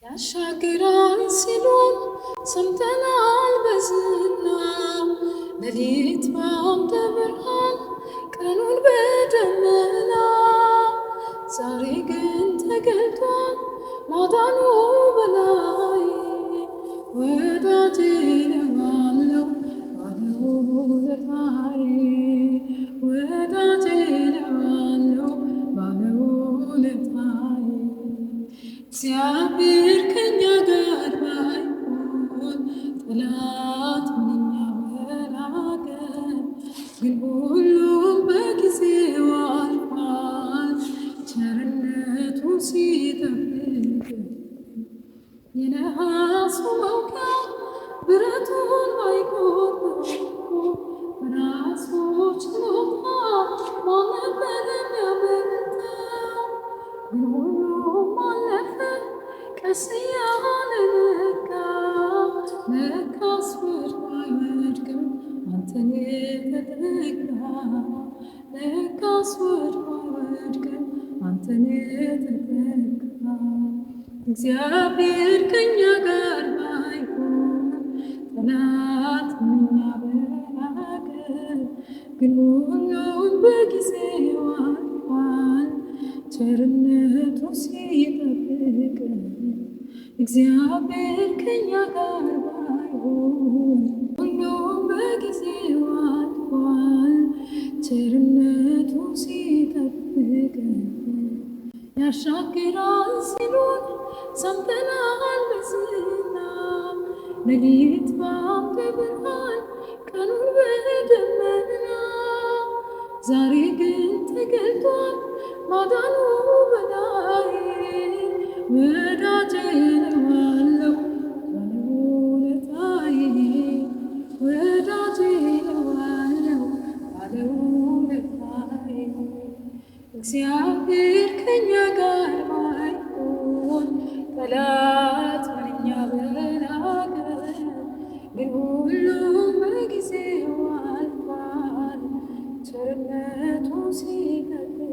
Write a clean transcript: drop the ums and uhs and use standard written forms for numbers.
ያሻግራል ሲሉን ሰምተናል በዝና ሌሊት በአምደ ብርሃን ቀኑን በደመና ዛሬ ግን ተገልጧል ማዳኑ በላይ ወዳጄ እለዋለሁ ባለውለታዬ ወዳጄ እለዋለሁ ባለውለታዬ እግዚአብሔር ከእኛ ጋር ባይሆን ጠላት ምንኛ በራቀ ግን ሁሉም በጊዜው አልፏል ቸርነቱ ሲጠብቅ የነሐሱ መውጊያ ብረቱን ባይቆርጠው በራሱ ችሎታ ማን ነበር የሚያመልጠው? ግን ሁሉም አለፈ ቀስ እያለ ለካስ ወድቆ አይወድቅም አንተን የተጠጋ ለካስ ወድቆ አይወድቅም አንተን የተጠጋ እግዚአብሔር ከእኛ ጋር ባይሆን ጠላት ምንኛ በራቀ ግን ሁሉም በጊዜው አልፏል ቸርነቱ ሲጠብቀን እግዚአብሔር ከእኛ ጋር ባይሆን ሁሉም በጊዜው አልፏል ቸርነቱ ሲጠብቀን ያሻግራል ሲሉን ሰምተናል በዝና ሌሊት በአምደ ብርሃን ቀኑን በደመና ዛሬ ግን ተገልጧል ማዳኑ በላይ ወዳጄ እለዋለሁ ባለውለታዬ ወዳጄ እለዋለሁ ባለውለታዬ እግዚአብሔር ከእኛ ጋር ባይሆን ጠላት ምንኛ በራቀ ግን ሁሉም በጊዜው አልፏል ቸርነቱ ሲጠብቅ